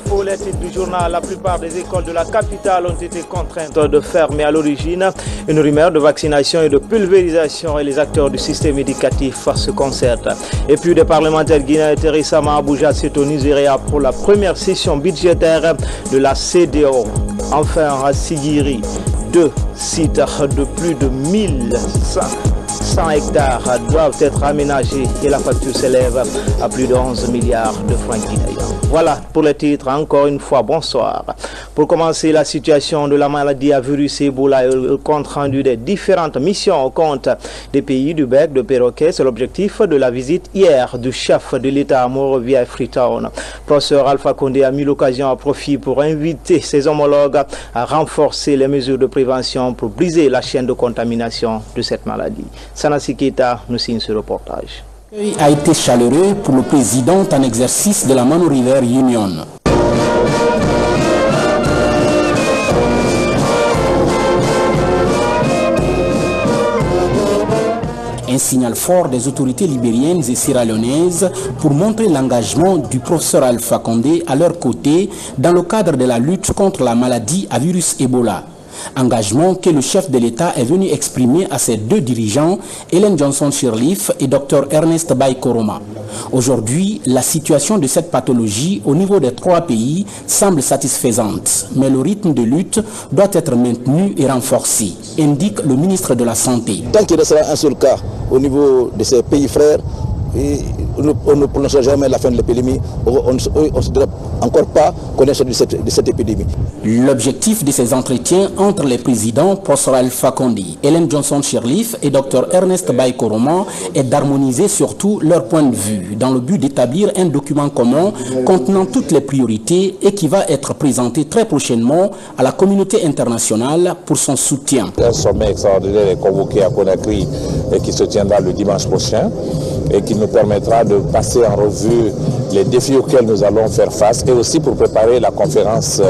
Pour les titres du journal, la plupart des écoles de la capitale ont été contraintes de fermer à l'origine. Une rumeur de vaccination et de pulvérisation et les acteurs du système éducatif se concertent. Et puis des parlementaires guinéens étaient récemment à Abuja, c'est au Nigeria pour la première session budgétaire de la CEDEAO. Enfin à Sigiri, 2 sites de plus de 1100 hectares doivent être aménagés et la facture s'élève à plus de 11 milliards de francs guinéens. Voilà pour les titres. Encore une fois, bonsoir. Pour commencer, la situation de la maladie à virus Ebola et le compte rendu des différentes missions au compte des pays du bec de perroquet. C'est l'objectif de la visite hier du chef de l'État à Monrovia et Freetown. Professeur Alpha Condé a mis l'occasion à profit pour inviter ses homologues à renforcer les mesures de prévention pour briser la chaîne de contamination de cette maladie. Sanasi Keita nous signe ce reportage. L'accueil a été chaleureux pour le président en exercice de la Mano River Union. Un signal fort des autorités libériennes et sierra-léonaises pour montrer l'engagement du professeur Alpha Condé à leur côté dans le cadre de la lutte contre la maladie à virus Ebola. Engagement que le chef de l'État est venu exprimer à ses deux dirigeants, Ellen Johnson Sirleaf et Dr Ernest Bai Koroma. Aujourd'hui, la situation de cette pathologie au niveau des 3 pays semble satisfaisante, mais le rythme de lutte doit être maintenu et renforcé, indique le ministre de la Santé. Tant qu'il restera un seul cas au niveau de ces pays frères, on ne prononcera jamais la fin de l'épidémie, on ne se encore pas connaître de cette épidémie. L'objectif de ces entretiens entre les présidents professeur Alpha Condé, Ellen Johnson Sirleaf et Dr Ernest Bai Koroma est d'harmoniser surtout leur point de vue dans le but d'établir un document commun contenant toutes les priorités et qui va être présenté très prochainement à la communauté internationale pour son soutien. Un sommet extraordinaire est convoqué à Conakry et qui se tiendra le dimanche prochain et qui nous permettra de passer en revue les défis auxquels nous allons faire face et aussi pour préparer la conférence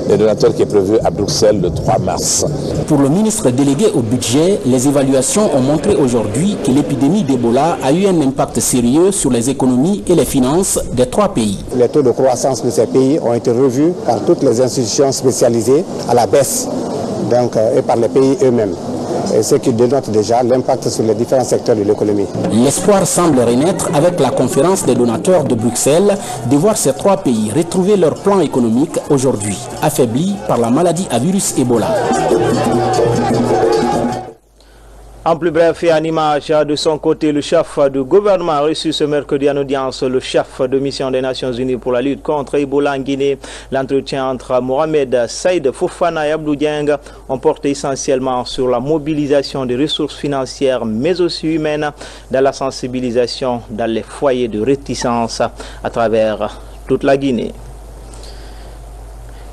des donateurs qui est prévue à Bruxelles le 3 mars. Pour le ministre délégué au budget, les évaluations ont montré aujourd'hui que l'épidémie d'Ebola a eu un impact sérieux sur les économies et les finances des 3 pays. Les taux de croissance de ces pays ont été revus par toutes les institutions spécialisées à la baisse et par les pays eux-mêmes. Et ce qui dénote déjà l'impact sur les différents secteurs de l'économie. L'espoir semble renaître avec la conférence des donateurs de Bruxelles de voir ces 3 pays retrouver leur plan économique aujourd'hui, affaibli par la maladie à virus Ebola. En plus bref et en image, de son côté, le chef du gouvernement a reçu ce mercredi en audience le chef de mission des Nations Unies pour la lutte contre Ebola en Guinée. L'entretien entre Mohamed Saïd Fofana et Abdou Dieng ont porté essentiellement sur la mobilisation des ressources financières mais aussi humaines dans la sensibilisation dans les foyers de réticence à travers toute la Guinée.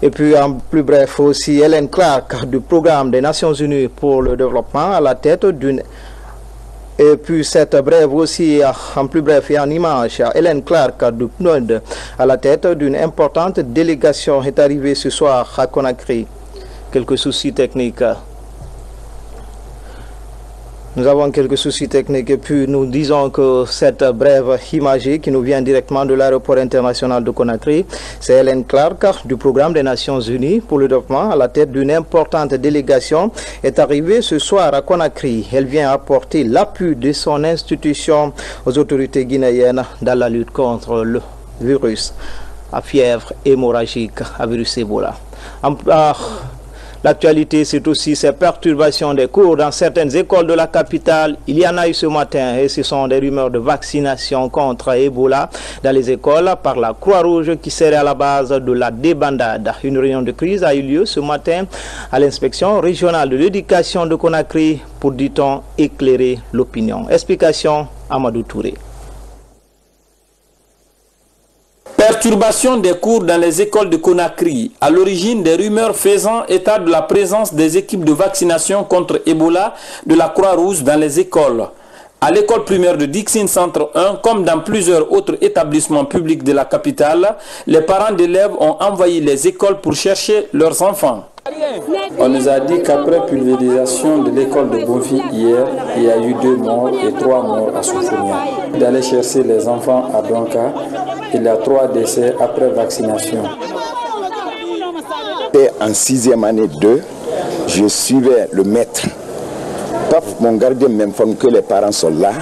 Et puis en plus bref aussi, Hélène Clark du programme des Nations Unies pour le développement à la tête d'une... Et puis cette brève aussi, en plus bref et en image, Hélène Clark du PNUD à la tête d'une importante délégation est arrivée ce soir à Conakry. Quelques soucis techniques. Nous avons quelques soucis techniques et puis nous disons que cette brève imagée qui nous vient directement de l'aéroport international de Conakry, c'est Hélène Clark du programme des Nations Unies pour le développement à la tête d'une importante délégation est arrivée ce soir à Conakry. Elle vient apporter l'appui de son institution aux autorités guinéennes dans la lutte contre le virus à fièvre hémorragique à virus Ebola. L'actualité, c'est aussi ces perturbations des cours dans certaines écoles de la capitale. Il y en a eu ce matin et ce sont des rumeurs de vaccination contre Ebola dans les écoles par la Croix-Rouge qui serait à la base de la débandade. Une réunion de crise a eu lieu ce matin à l'inspection régionale de l'éducation de Conakry pour, dit-on, éclairer l'opinion. Explication, Amadou Touré. Perturbation des cours dans les écoles de Conakry, à l'origine des rumeurs faisant état de la présence des équipes de vaccination contre Ebola de la Croix-Rouge dans les écoles. À l'école primaire de Dixine Centre 1, comme dans plusieurs autres établissements publics de la capitale, les parents d'élèves ont envahi les écoles pour chercher leurs enfants. On nous a dit qu'après pulvérisation de l'école de Bonfi hier, il y a eu 2 morts et 3 morts à Soufounia. D'aller chercher les enfants à Donka il y a 3 décès après vaccination. Et en 6e année 2, je suivais le maître. Paf, mon gardien m'informe que les parents sont là.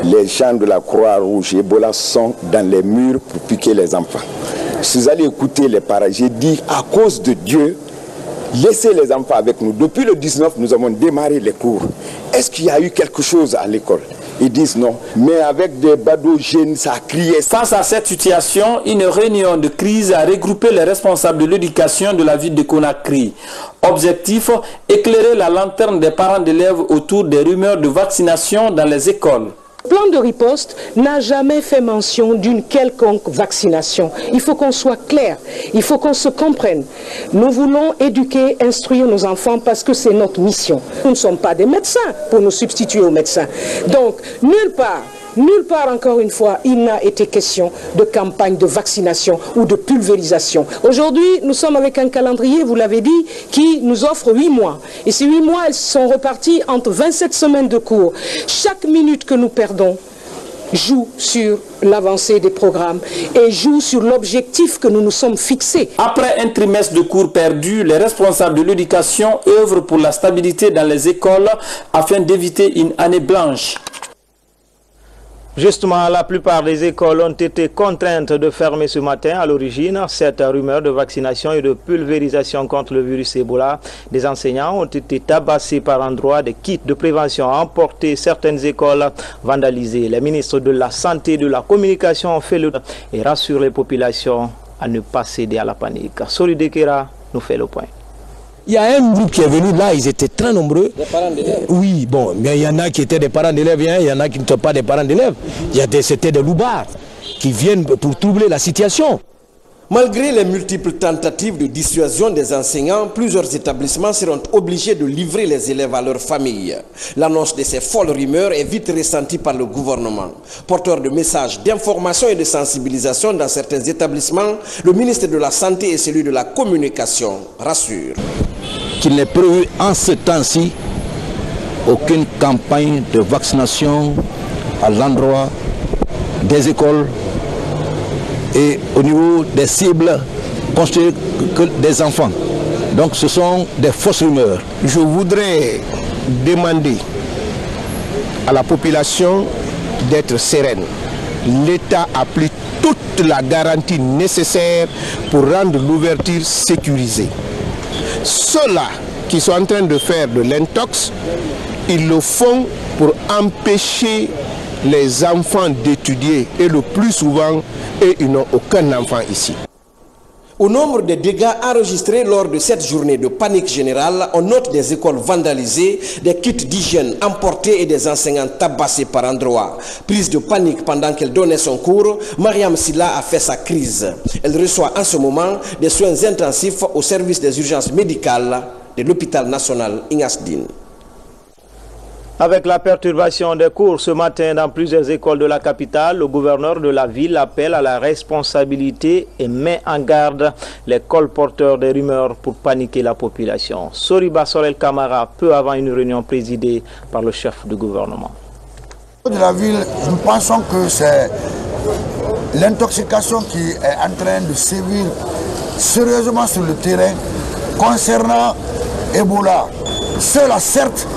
Les gens de la Croix-Rouge et Ebola sont dans les murs pour piquer les enfants. Je suis allé écouter les parents. J'ai dit, à cause de Dieu, laissez les enfants avec nous. Depuis le 19, nous avons démarré les cours. Est-ce qu'il y a eu quelque chose à l'école? Ils disent non. Mais avec des badauds jeunes, ça a crié. Face à cette situation, une réunion de crise a regroupé les responsables de l'éducation de la ville de Conakry. Objectif, éclairer la lanterne des parents d'élèves autour des rumeurs de vaccination dans les écoles. Le plan de riposte n'a jamais fait mention d'une quelconque vaccination. Il faut qu'on soit clair, il faut qu'on se comprenne. Nous voulons éduquer, instruire nos enfants parce que c'est notre mission. Nous ne sommes pas des médecins pour nous substituer aux médecins. Donc, nulle part encore une fois, il n'a été question de campagne de vaccination ou de pulvérisation. Aujourd'hui, nous sommes avec un calendrier, vous l'avez dit, qui nous offre 8 mois. Et ces 8 mois, elles sont reparties entre 27 semaines de cours. Chaque minute que nous perdons joue sur l'avancée des programmes et joue sur l'objectif que nous nous sommes fixés. Après un trimestre de cours perdus, les responsables de l'éducation œuvrent pour la stabilité dans les écoles afin d'éviter une année blanche. Justement, la plupart des écoles ont été contraintes de fermer ce matin. À l'origine, cette rumeur de vaccination et de pulvérisation contre le virus Ebola. Des enseignants ont été tabassés par endroits, des kits de prévention emportés, certaines écoles vandalisées. Les ministres de la Santé et de la Communication ont fait le et rassurent les populations à ne pas céder à la panique. Sori Dekera nous fait le point. Il y a un groupe qui est venu là, ils étaient très nombreux. Des parents d'élèves? Oui, bon, mais il y en a qui étaient des parents d'élèves, il y en a qui ne sont pas des parents d'élèves. C'était des loupards qui viennent pour troubler la situation. Malgré les multiples tentatives de dissuasion des enseignants, plusieurs établissements seront obligés de livrer les élèves à leurs familles. L'annonce de ces folles rumeurs est vite ressentie par le gouvernement. Porteur de messages d'information et de sensibilisation dans certains établissements, le ministre de la Santé et celui de la Communication rassurent. Qu'il n'est prévu en ce temps-ci aucune campagne de vaccination à l'endroit des écoles et au niveau des cibles constituées que des enfants. Donc ce sont des fausses rumeurs. Je voudrais demander à la population d'être sereine. L'État a pris toute la garantie nécessaire pour rendre l'ouverture sécurisée. Ceux-là qui sont en train de faire de l'intox, ils le font pour empêcher les enfants d'étudier et le plus souvent, ils n'ont aucun enfant ici. Au nombre de dégâts enregistrés lors de cette journée de panique générale, on note des écoles vandalisées, des kits d'hygiène emportés et des enseignants tabassés par endroits. Prise de panique pendant qu'elle donnait son cours, Mariam Silla a fait sa crise. Elle reçoit en ce moment des soins intensifs au service des urgences médicales de l'hôpital national Ingasdine. Avec la perturbation des cours ce matin dans plusieurs écoles de la capitale, le gouverneur de la ville appelle à la responsabilité et met en garde les colporteurs des rumeurs pour paniquer la population. Soriba Sorel Kamara, peu avant une réunion présidée par le chef du gouvernement. De la ville, nous pensons que c'est l'intoxication qui est en train de sévir sérieusement sur le terrain concernant Ebola. Ceux-là, certes,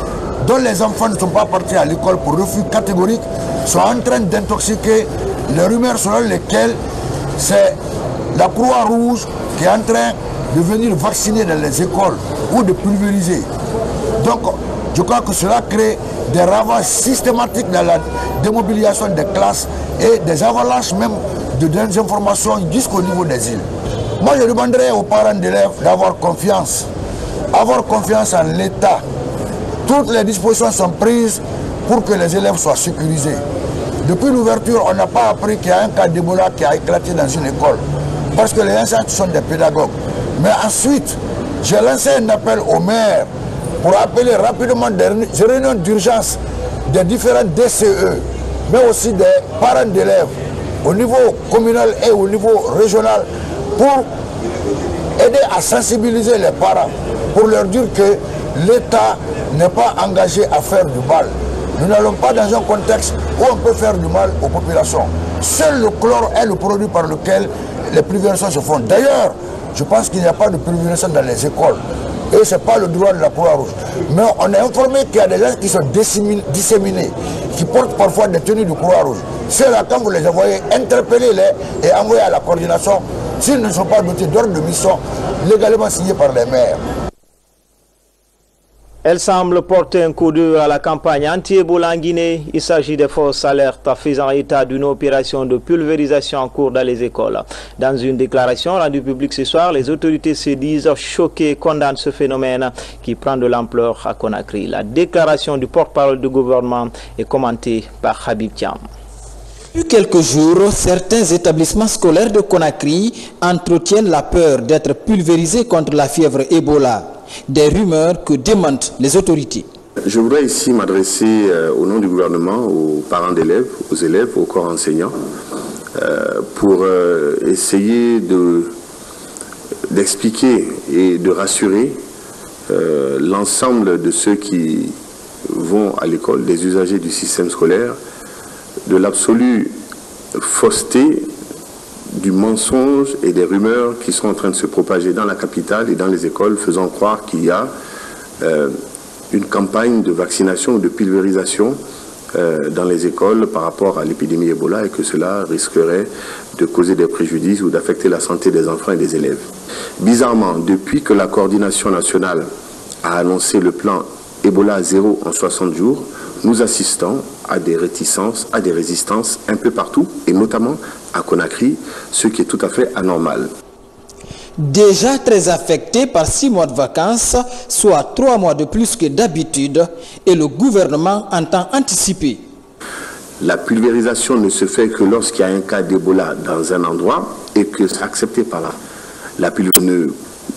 dont les enfants ne sont pas partis à l'école pour refus catégorique, sont en train d'intoxiquer les rumeurs selon lesquelles c'est la Croix-Rouge qui est en train de venir vacciner dans les écoles ou de pulvériser. Donc, je crois que cela crée des ravages systématiques dans la démobilisation des classes et des avalanches même de désinformation jusqu'au niveau des îles. Moi, je demanderais aux parents d'élèves d'avoir confiance en l'État. Toutes les dispositions sont prises pour que les élèves soient sécurisés. Depuis l'ouverture, on n'a pas appris qu'il y a un cas d'Ebola qui a éclaté dans une école, parce que les enseignants sont des pédagogues. Mais ensuite, j'ai lancé un appel aux maires pour appeler rapidement des réunions d'urgence des différents DCE, mais aussi des parents d'élèves au niveau communal et au niveau régional pour aider à sensibiliser les parents, pour leur dire que l'État n'est pas engagé à faire du mal. Nous n'allons pas dans un contexte où on peut faire du mal aux populations. Seul le chlore est le produit par lequel les pulvérisations se font. D'ailleurs, je pense qu'il n'y a pas de pulvérisation dans les écoles. Et ce n'est pas le droit de la Croix-Rouge. Mais on est informé qu'il y a des gens qui sont disséminés, qui portent parfois des tenues de Croix-Rouge. Ceux-là, quand vous les envoyez, interpellez-les et envoyez à la coordination s'ils ne sont pas dotés d'ordre de mission légalement signé par les maires. Elle semble porter un coup dur à la campagne anti-Ebola en Guinée. Il s'agit des fausses alertes faisant état d'une opération de pulvérisation en cours dans les écoles. Dans une déclaration rendue publique ce soir, les autorités se disent choquées et condamnent ce phénomène qui prend de l'ampleur à Conakry. La déclaration du porte-parole du gouvernement est commentée par Habib Thiam. Depuis quelques jours, certains établissements scolaires de Conakry entretiennent la peur d'être pulvérisés contre la fièvre Ebola. Des rumeurs que démentent les autorités. Je voudrais ici m'adresser au nom du gouvernement aux parents d'élèves, aux élèves, aux corps enseignants, pour essayer d'expliquer et de rassurer l'ensemble de ceux qui vont à l'école, des usagers du système scolaire, de l'absolue fausseté, du mensonge et des rumeurs qui sont en train de se propager dans la capitale et dans les écoles, faisant croire qu'il y a une campagne de vaccination ou de pulvérisation dans les écoles par rapport à l'épidémie Ebola et que cela risquerait de causer des préjudices ou d'affecter la santé des enfants et des élèves. Bizarrement, depuis que la coordination nationale a annoncé le plan Ebola 0 en 60 jours, nous assistons à des réticences, à des résistances un peu partout, et notamment à Conakry, ce qui est tout à fait anormal. Déjà très affecté par 6 mois de vacances, soit 3 mois de plus que d'habitude, et le gouvernement entend anticiper. La pulvérisation ne se fait que lorsqu'il y a un cas d'Ebola dans un endroit et que c'est accepté par la pulvérisation ne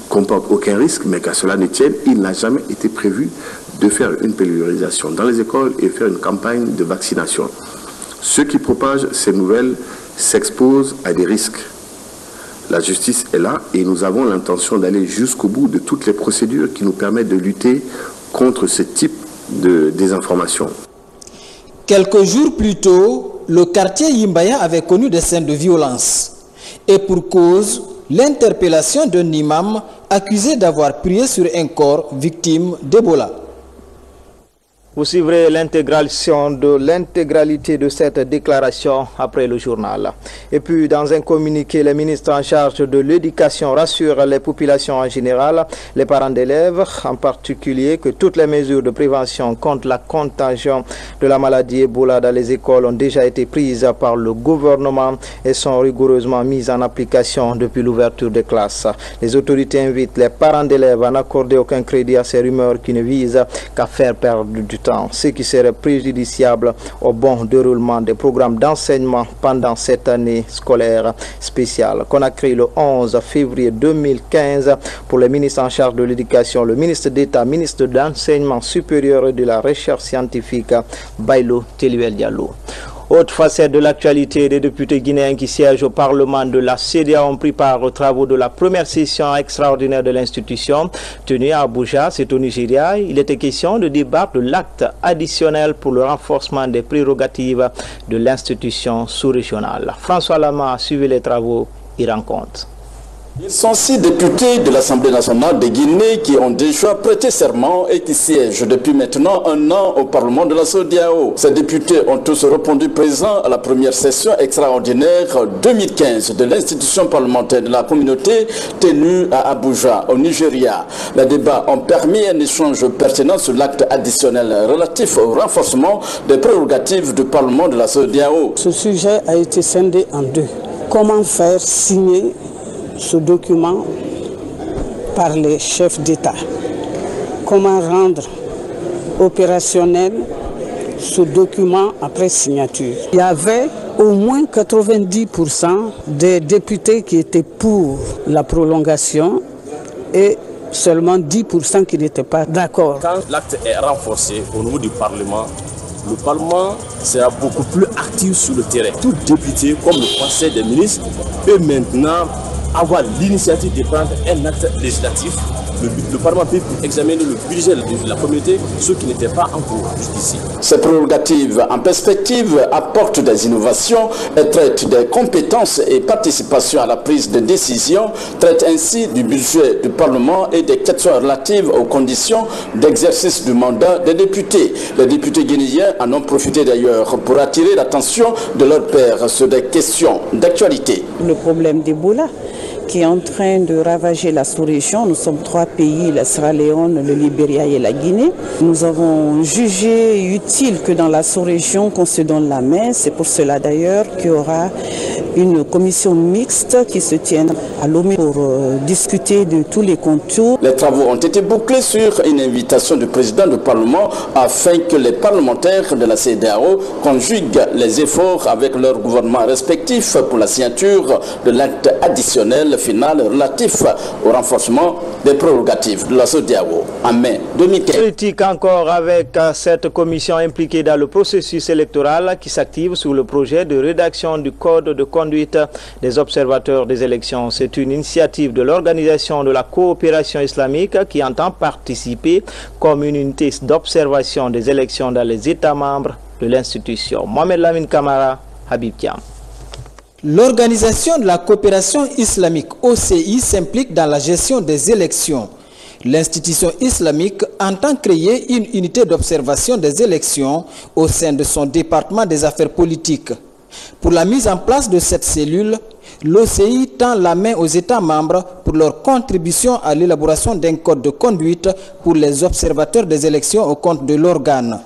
comporte aucun risque, mais qu'à cela ne tienne, il n'a jamais été prévu de faire une pulvérisation dans les écoles et faire une campagne de vaccination. Ceux qui propagent ces nouvelles s'exposent à des risques. La justice est là et nous avons l'intention d'aller jusqu'au bout de toutes les procédures qui nous permettent de lutter contre ce type de désinformation. Quelques jours plus tôt, le quartier Yimbaya avait connu des scènes de violence. Et pour cause, l'interpellation d'un imam accusé d'avoir prié sur un corps victime d'Ebola. Vous suivrez l'intégralité de cette déclaration après le journal. Et puis, dans un communiqué, le ministre en charge de l'éducation rassure les populations en général, les parents d'élèves en particulier, que toutes les mesures de prévention contre la contagion de la maladie Ebola dans les écoles ont déjà été prises par le gouvernement et sont rigoureusement mises en application depuis l'ouverture des classes. Les autorités invitent les parents d'élèves à n'accorder aucun crédit à ces rumeurs qui ne visent qu'à faire perdre du temps, ce qui serait préjudiciable au bon déroulement des programmes d'enseignement pendant cette année scolaire spéciale. Conakry le 11 février 2015 pour le ministre en charge de l'éducation, le ministre d'État, ministre de l'enseignement supérieur et de la recherche scientifique, Bailo Teluel Diallo. Autre facette de l'actualité, des députés guinéens qui siègent au Parlement de la CEDEAO ont pris part aux travaux de la première session extraordinaire de l'institution tenue à Abuja, c'est au Nigeria. Il était question de débattre de l'acte additionnel pour le renforcement des prérogatives de l'institution sous-régionale. François Lama a suivi les travaux, il rencontre. Ils sont 6 députés de l'Assemblée nationale de Guinée qui ont déjà prêté serment et qui siègent depuis maintenant 1 an au Parlement de la CEDEAO. Ces députés ont tous répondu présents à la première session extraordinaire 2015 de l'institution parlementaire de la communauté tenue à Abuja, au Nigeria. Les débats ont permis un échange pertinent sur l'acte additionnel relatif au renforcement des prérogatives du Parlement de la CEDEAO. Ce sujet a été scindé en 2. Comment faire signer ce document par les chefs d'État? Comment rendre opérationnel ce document après signature? Il y avait au moins 90% des députés qui étaient pour la prolongation et seulement 10% qui n'étaient pas d'accord. Quand l'acte est renforcé au niveau du Parlement, le Parlement sera beaucoup plus actif sur le terrain. Tout député, comme le Conseil des ministres, peut maintenant avoir l'initiative de prendre un acte législatif. Le Parlement peut examiner le budget de la communauté, ce qui n'était pas en cours jusqu'ici. Ces prérogatives en perspective apportent des innovations et traitent des compétences et participation à la prise de décision, traitent ainsi du budget du Parlement et des questions relatives aux conditions d'exercice du mandat des députés. Les députés guinéens en ont profité d'ailleurs pour attirer l'attention de leurs pairs sur des questions d'actualité. Le problème d'Ebola qui est en train de ravager la sous-région. Nous sommes 3 pays, la Sierra Leone, le Libéria et la Guinée. Nous avons jugé utile que dans la sous-région qu'on se donne la main. C'est pour cela d'ailleurs qu'il y aura une commission mixte qui se tienne à Lomé pour discuter de tous les contours. Les travaux ont été bouclés sur une invitation du président du Parlement afin que les parlementaires de la CEDEAO conjuguent les efforts avec leurs gouvernements respectifs pour la signature de l'acte additionnel final relatif au renforcement des prérogatives de la CEDEAO en mai 2015. Politique encore avec cette commission impliquée dans le processus électoral qui s'active sur le projet de rédaction du code de conduite des observateurs des élections. C'est une initiative de l'Organisation de la coopération islamique qui entend participer comme une unité d'observation des élections dans les États membres de l'institution. Mohamed Lamine Kamara, Habib Kiam. L'Organisation de la coopération islamique OCI s'implique dans la gestion des élections. L'institution islamique entend créer une unité d'observation des élections au sein de son département des affaires politiques. Pour la mise en place de cette cellule, l'OCI tend la main aux États membres pour leur contribution à l'élaboration d'un code de conduite pour les observateurs des élections au compte de l'organe.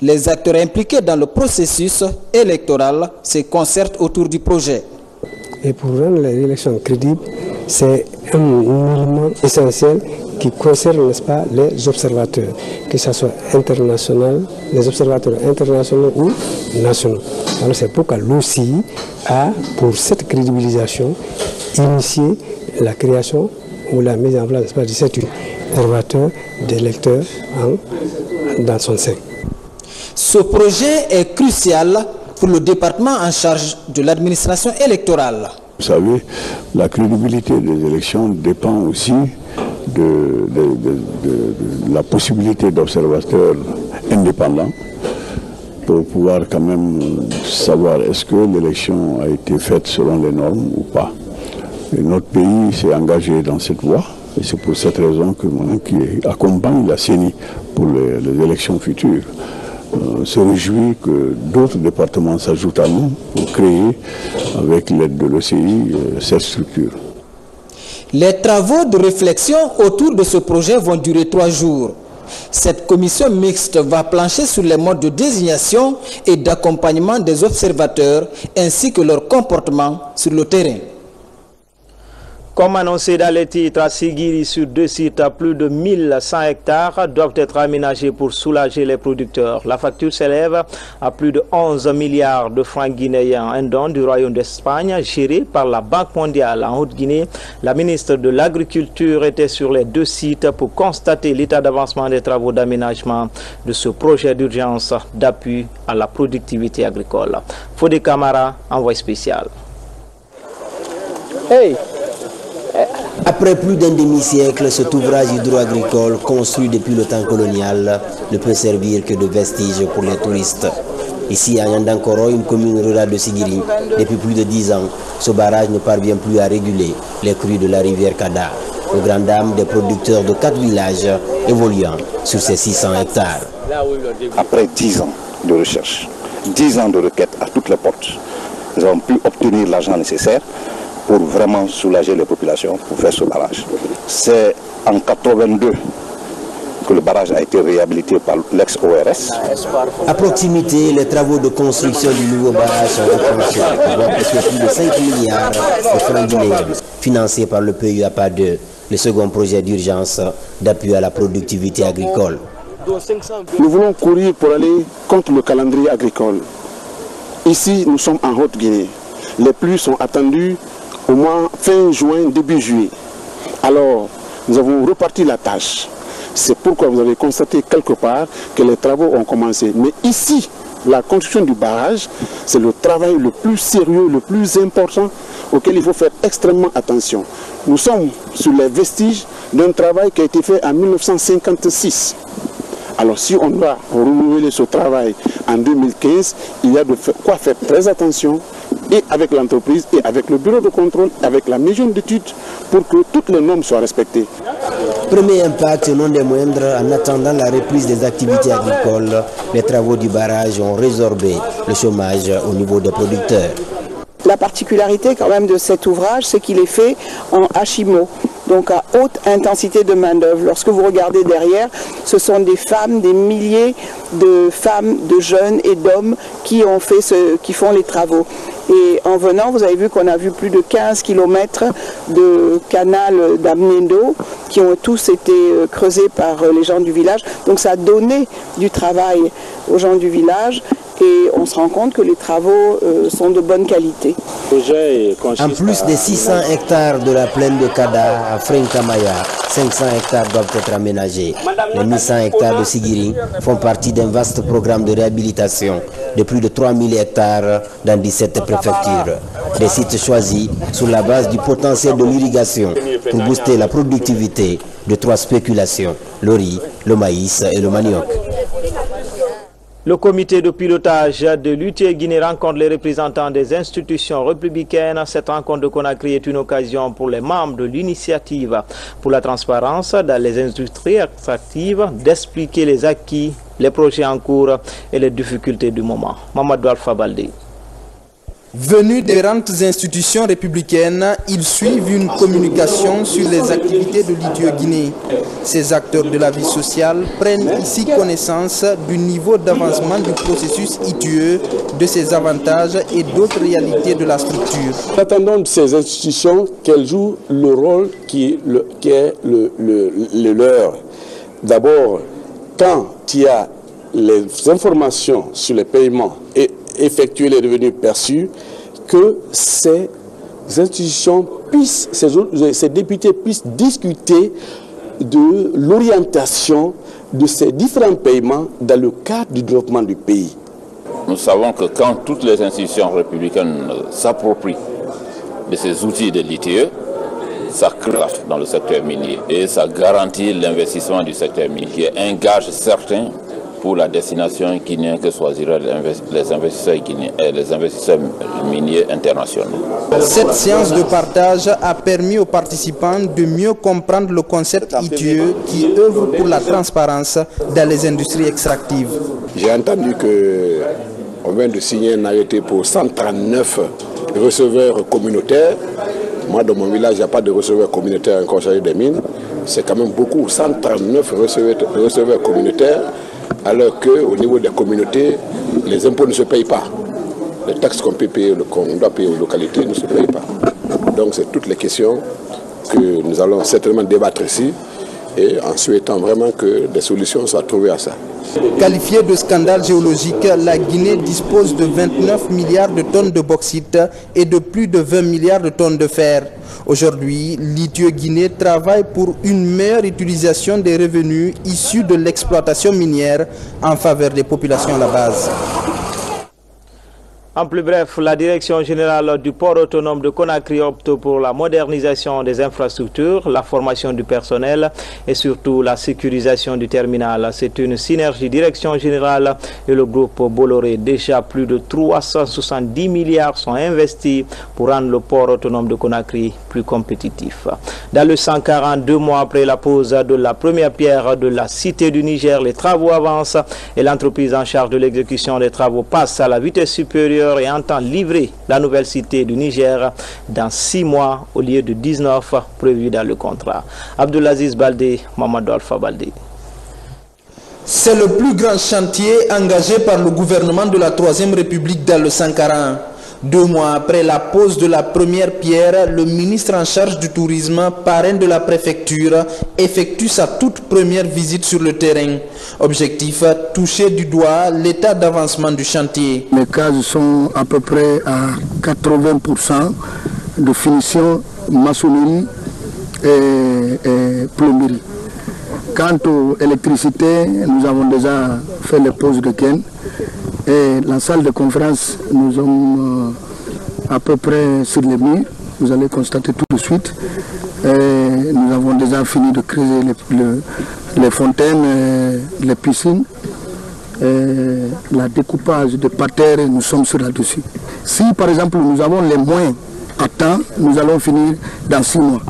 Les acteurs impliqués dans le processus électoral se concertent autour du projet. Et pour rendre les élections crédibles, c'est un élément essentiel qui concerne, n'est-ce pas, les observateurs, que ce soit international, les observateurs internationaux ou nationaux. Alors c'est pourquoi l'OCI a, pour cette crédibilisation, initié la création ou la mise en place, n'est-ce pas, de cet observateur d'électeurs dans son sein. Ce projet est crucial pour le département en charge de l'administration électorale. Vous savez, la crédibilité des élections dépend aussi de la possibilité d'observateurs indépendants pour pouvoir quand même savoir est-ce que l'élection a été faite selon les normes ou pas. Et notre pays s'est engagé dans cette voie et c'est pour cette raison que qui accompagne la CENI pour les élections futures. Se réjouit que d'autres départements s'ajoutent à nous pour créer, avec l'aide de l'OCI, cette structure. Les travaux de réflexion autour de ce projet vont durer 3 jours. Cette commission mixte va plancher sur les modes de désignation et d'accompagnement des observateurs ainsi que leur comportement sur le terrain. Comme annoncé dans les titres, à Sigiri, sur 2 sites à plus de 1100 hectares doivent être aménagés pour soulager les producteurs. La facture s'élève à plus de 11 milliards de francs guinéens, un don du Royaume d'Espagne géré par la Banque mondiale. En Haute-Guinée, la ministre de l'Agriculture était sur les 2 sites pour constater l'état d'avancement des travaux d'aménagement de ce projet d'urgence d'appui à la productivité agricole. Fodé Camara, envoyé spécial. Hey. Après plus d'un demi-siècle, cet ouvrage hydro-agricole, construit depuis le temps colonial, ne peut servir que de vestige pour les touristes. Ici, à Nyandankoro, une commune rurale de Sigiri, depuis plus de 10 ans, ce barrage ne parvient plus à réguler les crues de la rivière Kada, aux grandes dames des producteurs de 4 villages évoluant sur ces 600 hectares. Après 10 ans de recherche, 10 ans de requête à toutes les portes, nous avons pu obtenir l'argent nécessaire pour vraiment soulager les populations, pour faire ce barrage. C'est en 1982 que le barrage a été réhabilité par l'ex-ORS. À proximité, les travaux de construction du nouveau barrage sont enclenchés, avec presque plus de 5 milliards de francs guinéens, financés par le PUAPA 2, le second projet d'urgence d'appui à la productivité agricole. Nous voulons courir pour aller contre le calendrier agricole. Ici, nous sommes en Haute-Guinée. Les pluies sont attendues au mois fin juin, début juillet. Alors, nous avons reparti la tâche. C'est pourquoi vous avez constaté quelque part que les travaux ont commencé. Mais ici, la construction du barrage, c'est le travail le plus sérieux, le plus important, auxquelles il faut faire extrêmement attention. Nous sommes sur les vestiges d'un travail qui a été fait en 1956. Alors si on doit renouveler ce travail en 2015, il y a de quoi faire très attention, et avec l'entreprise, et avec le bureau de contrôle, avec la maison d'études, pour que toutes les normes soient respectées. Premier impact, non des moindres, en attendant la reprise des activités agricoles, les travaux du barrage ont résorbé le chômage au niveau des producteurs. La particularité quand même de cet ouvrage, c'est qu'il est fait en HMO, donc à haute intensité de main-d'œuvre. Lorsque vous regardez derrière, ce sont des femmes, des milliers de femmes, de jeunes et d'hommes qui font les travaux. Et en venant, vous avez vu qu'on a vu plus de 15 km de canal d'amener d'eau qui ont tous été creusés par les gens du village. Donc ça a donné du travail aux gens du village. Et on se rend compte que les travaux sont de bonne qualité. En plus des 600 hectares de la plaine de Kada à Frenkamaya, 500 hectares doivent être aménagés. Les 1100 hectares de Sigiri font partie d'un vaste programme de réhabilitation de plus de 3000 hectares dans 17 préfectures. Des sites choisis sur la base du potentiel de l'irrigation pour booster la productivité de 3 spéculations, le riz, le maïs et le manioc. Le comité de pilotage de l'UTE Guinée rencontre les représentants des institutions républicaines. Cette rencontre de Conakry est une occasion pour les membres de l'initiative pour la transparence dans les industries extractives d'expliquer les acquis, les projets en cours et les difficultés du moment. Mamadou Alpha Baldé. Venus des différentes institutions républicaines, ils suivent une communication sur les activités de l'UTE Guinée. Ces acteurs de la vie sociale prennent ici connaissance du niveau d'avancement du processus ITUE, de ses avantages et d'autres réalités de la structure. Nous attendons de ces institutions qu'elles jouent le rôle qui est le leur. D'abord, quand il y a les informations sur les paiements et effectuer les revenus perçus, que ces institutions puissent, ces députés puissent discuter de l'orientation de ces différents paiements dans le cadre du développement du pays. Nous savons que quand toutes les institutions républicaines s'approprient de ces outils de l'ITE, ça crée dans le secteur minier et ça garantit l'investissement du secteur minier, qui est un gage certain pour la destination guinéenne que choisiraient les investisseurs guinéens et les investisseurs miniers internationaux. Cette séance de partage a permis aux participants de mieux comprendre le concept ITUE qui œuvre pour la transparence dans les industries extractives. J'ai entendu qu'on vient de signer un arrêté pour 139 receveurs communautaires. Moi, dans mon village, il n'y a pas de receveurs communautaires en conseil des mines. C'est quand même beaucoup, 139 receveurs communautaires, alors qu'au niveau des communautés, les impôts ne se payent pas. Les taxes qu'on doit payer aux localités ne se payent pas. Donc c'est toutes les questions que nous allons certainement débattre ici, et en souhaitant vraiment que des solutions soient trouvées à ça. Qualifiée de scandale géologique, la Guinée dispose de 29 milliards de tonnes de bauxite et de plus de 20 milliards de tonnes de fer. Aujourd'hui, l'ITUE Guinée travaille pour une meilleure utilisation des revenus issus de l'exploitation minière en faveur des populations à la base. En plus bref, la direction générale du port autonome de Conakry opte pour la modernisation des infrastructures, la formation du personnel et surtout la sécurisation du terminal. C'est une synergie direction générale et le groupe Bolloré. Déjà plus de 370 milliards sont investis pour rendre le port autonome de Conakry plus compétitif. Dans le 142 mois après la pose de la première pierre de la Cité du Niger, les travaux avancent et l'entreprise en charge de l'exécution des travaux passe à la vitesse supérieure et entend livrer la nouvelle cité du Niger dans 6 mois au lieu de 19 prévus dans le contrat. Abdulaziz Baldé, Mamadou Alpha Baldé. C'est le plus grand chantier engagé par le gouvernement de la Troisième République dans le Sankara. 2 mois après la pose de la première pierre, le ministre en charge du tourisme, parrain de la préfecture, effectue sa toute première visite sur le terrain. Objectif, toucher du doigt l'état d'avancement du chantier. Les cases sont à peu près à 80% de finition maçonnerie et plomberie. Quant aux électricités, nous avons déjà fait les poses de Ken. Et la salle de conférence, nous sommes à peu près sur les murs. Vous allez constater tout de suite. Et nous avons déjà fini de creuser les fontaines, les piscines. La découpage de parterres, nous sommes sur là-dessus. Si par exemple nous avons les moyens à temps, nous allons finir dans 6 mois.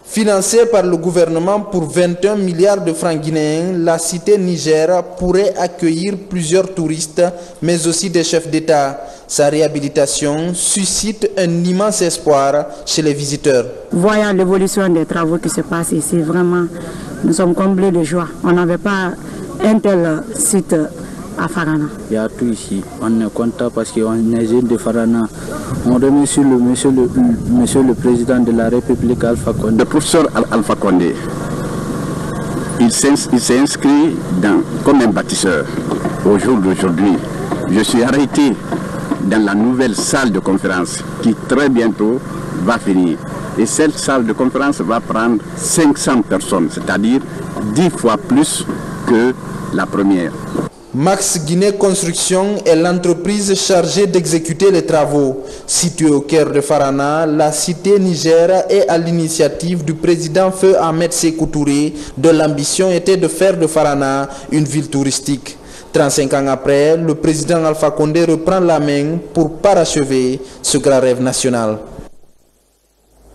Financée par le gouvernement pour 21 milliards de francs guinéens, la cité Niger pourrait accueillir plusieurs touristes, mais aussi des chefs d'État. Sa réhabilitation suscite un immense espoir chez les visiteurs. Voyant l'évolution des travaux qui se passent ici, vraiment, nous sommes comblés de joie. On n'avait pas un tel site à Farana. Il y a tout ici. On est content parce qu'on est jeunes de Farana. On remercie monsieur le président de la République, Alpha Condé. Le professeur Alpha Condé, il s'est inscrit comme un bâtisseur. Au jour d'aujourd'hui, je suis arrêté dans la nouvelle salle de conférence qui très bientôt va finir. Et cette salle de conférence va prendre 500 personnes, c'est-à-dire 10 fois plus que la première. Max Guinée Construction est l'entreprise chargée d'exécuter les travaux. Située au cœur de Farana, la cité Niger est à l'initiative du président Feu Ahmed Sékou Touré, dont l'ambition était de faire de Farana une ville touristique. 35 ans après, le président Alpha Condé reprend la main pour parachever ce grand rêve national.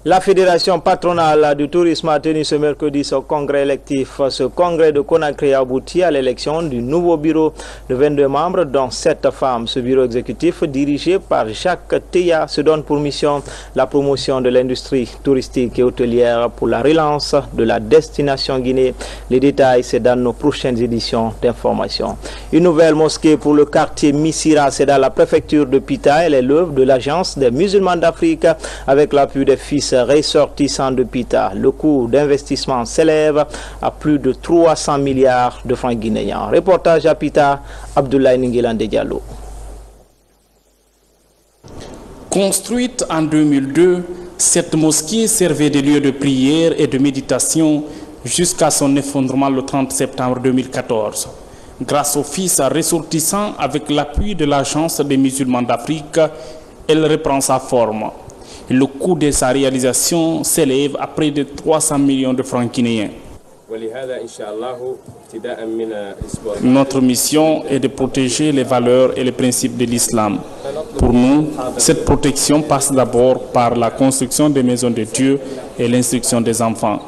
La Fédération patronale du tourisme a tenu ce mercredi son congrès électif. Ce congrès de Conakry aboutit à l'élection du nouveau bureau de 22 membres, dont 7 femmes. Ce bureau exécutif, dirigé par Jacques Théa, se donne pour mission la promotion de l'industrie touristique et hôtelière pour la relance de la destination Guinée. Les détails, c'est dans nos prochaines éditions d'information. Une nouvelle mosquée pour le quartier Missira, c'est dans la préfecture de Pita. Elle est l'œuvre de l'Agence des musulmans d'Afrique avec l'appui des fils ressortissants de Pita. Le coût d'investissement s'élève à plus de 300 milliards de francs guinéens. Reportage à Pita, Abdoulaye Ninguelande Diallo. Construite en 2002, cette mosquée servait de lieu de prière et de méditation jusqu'à son effondrement le 30 septembre 2014. Grâce aux fils ressortissants avec l'appui de l'Agence des musulmans d'Afrique, elle reprend sa forme. Le coût de sa réalisation s'élève à près de 300 millions de francs guinéens. Notre mission est de protéger les valeurs et les principes de l'islam. Pour nous, cette protection passe d'abord par la construction des maisons de Dieu et l'instruction des enfants.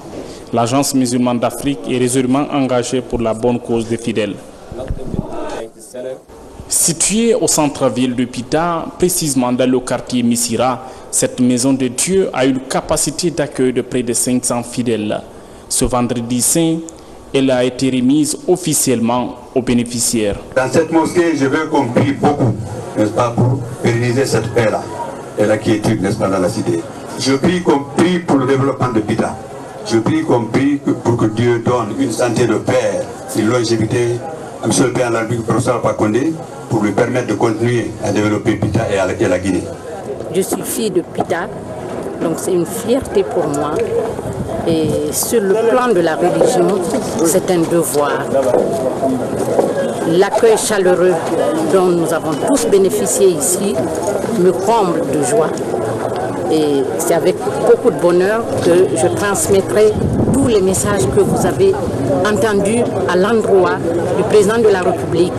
L'Agence musulmane d'Afrique est résolument engagée pour la bonne cause des fidèles. Située au centre-ville de Pita, précisément dans le quartier Missira, cette maison de Dieu a une capacité d'accueil de près de 500 fidèles. Ce vendredi saint, elle a été remise officiellement aux bénéficiaires. Dans cette mosquée, je veux qu'on prie beaucoup, n'est-ce pas, pour pérenniser cette paix-là et la quiétude, n'est-ce pas, dans la cité. Je prie qu'on prie pour le développement de Pita. Je prie qu'on prie pour que Dieu donne une santé de paix, une longévité à M. le Président de la République, professeur Alpha Condé, pour lui permettre de continuer à développer Pita et la Guinée. Je suis fille de Pita, donc c'est une fierté pour moi. Et sur le plan de la religion, c'est un devoir. L'accueil chaleureux dont nous avons tous bénéficié ici me comble de joie. Et c'est avec beaucoup de bonheur que je transmettrai tous les messages que vous avez entendus à l'endroit du président de la République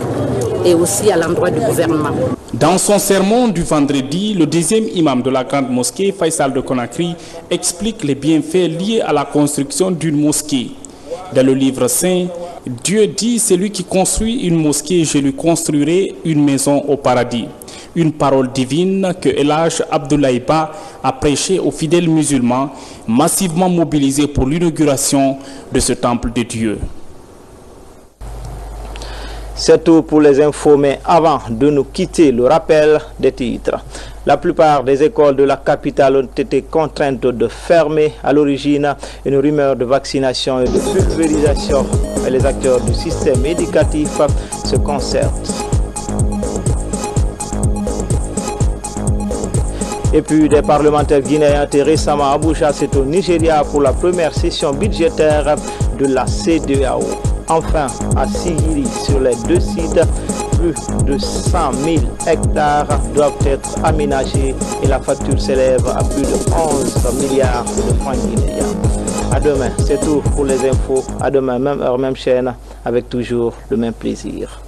et aussi à l'endroit du gouvernement. Dans son sermon du vendredi, le deuxième imam de la grande mosquée, Faisal de Conakry, explique les bienfaits liés à la construction d'une mosquée. Dans le livre saint, Dieu dit: celui qui construit une mosquée, je lui construirai une maison au paradis. Une parole divine que El Hadj Abdoulaye Ba a prêchée aux fidèles musulmans, massivement mobilisés pour l'inauguration de ce temple de Dieu. C'est tout pour les infos, mais avant de nous quitter, le rappel des titres. La plupart des écoles de la capitale ont été contraintes de fermer. À l'origine, une rumeur de vaccination et de pulvérisation. Et les acteurs du système éducatif se concertent. Et puis des parlementaires guinéens étaient récemment à Abuja, c'est au Nigeria, pour la première session budgétaire de la CEDEAO. Enfin, à Sigiri, sur les deux sites, plus de 100 000 hectares doivent être aménagés et la facture s'élève à plus de 11 milliards de francs guinéens. À demain, c'est tout pour les infos. À demain, même heure, même chaîne, avec toujours le même plaisir.